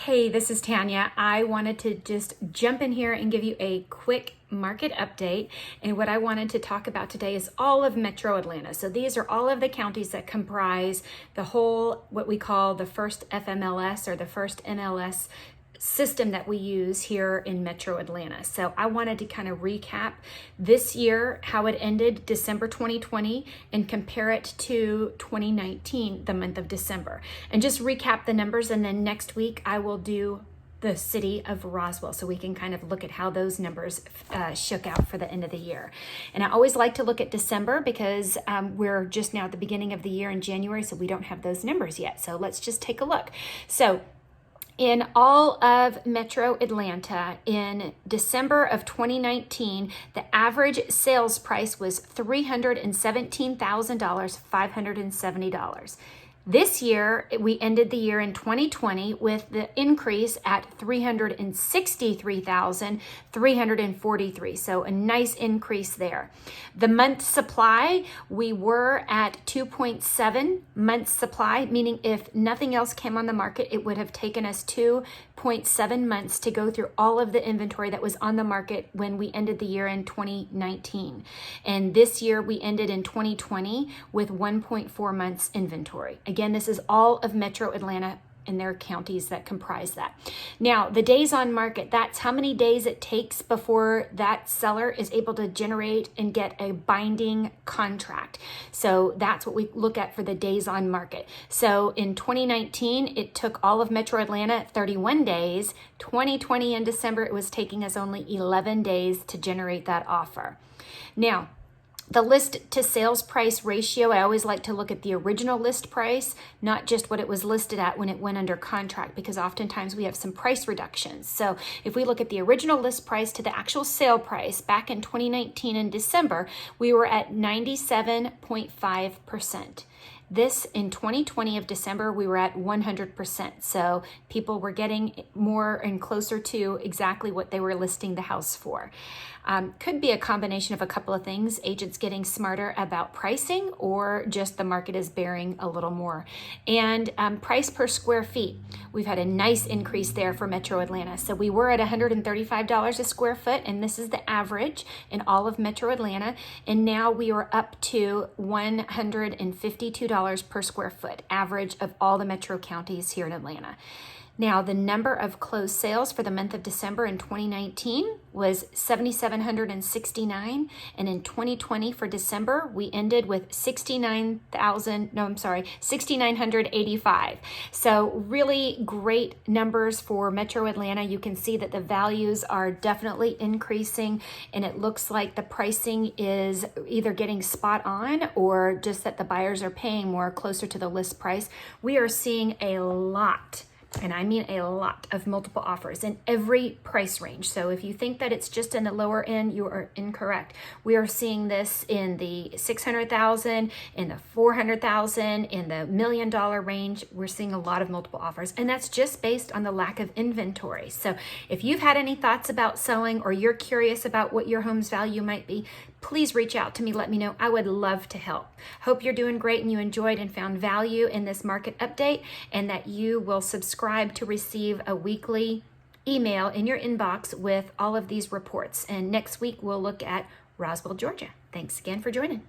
Hey, this is Tanya. I wanted to just jump in here and give you a quick market update. And what I wanted to talk about today is all of Metro Atlanta. So these are all of the counties that comprise the whole, what we call the first FMLS or the first MLS system that we use here in Metro Atlanta. So I wanted to kind of recap this year, how it ended December 2020, and compare it to 2019, the month of December, and just recap the numbers. And then next week I will do the city of Roswell, so we can kind of look at how those numbers shook out for the end of the year. And I always like to look at December because we're just now at the beginning of the year in January, so we don't have those numbers yet. So let's just take a look. So in all of Metro Atlanta, in December of 2019, the average sales price was $317,570. This year, we ended the year in 2020 with the increase at $363,343. So a nice increase there. The month supply, we were at 2.7 months supply, meaning if nothing else came on the market, it would have taken us 2.7 months to go through all of the inventory that was on the market when we ended the year in 2019. And this year we ended in 2020 with 1.4 months inventory. Again, this is all of Metro Atlanta and their counties that comprise that. Now, the days on market, that's how many days it takes before that seller is able to generate and get a binding contract. So that's what we look at for the days on market. So in 2019, it took all of Metro Atlanta 31 days. 2020 in December, it was taking us only 11 days to generate that offer. Now, the list to sales price ratio, I always like to look at the original list price, not just what it was listed at when it went under contract, because oftentimes we have some price reductions. So if we look at the original list price to the actual sale price back in 2019 in December, we were at 97.5%. This in 2020 of December, we were at 100%. So people were getting more and closer to exactly what they were listing the house for. Could be a combination of a couple of things, agents getting smarter about pricing, or just the market is bearing a little more. And price per square feet, we've had a nice increase there for Metro Atlanta. So we were at $135 a square foot, and this is the average in all of Metro Atlanta. And now we are up to $152 per square foot, average of all the metro counties here in Atlanta. Now, the number of closed sales for the month of December in 2019 was 7,769, and in 2020 for December, we ended with 6,985. So really great numbers for Metro Atlanta. You can see that the values are definitely increasing, and it looks like the pricing is either getting spot on or just that the buyers are paying more closer to the list price. We are seeing a lot, and I mean a lot, of multiple offers in every price range. So if you think that it's just in the lower end, you are incorrect. We are seeing this in the $600,000, in the $400,000, in the $1 million range. We're seeing a lot of multiple offers, and that's just based on the lack of inventory. So if you've had any thoughts about selling, or you're curious about what your home's value might be, please reach out to me. Let me know. I would love to help. Hope you're doing great and you enjoyed and found value in this market update, and that you will subscribe to receive a weekly email in your inbox with all of these reports. And next week we'll look at Roswell, Georgia. Thanks again for joining.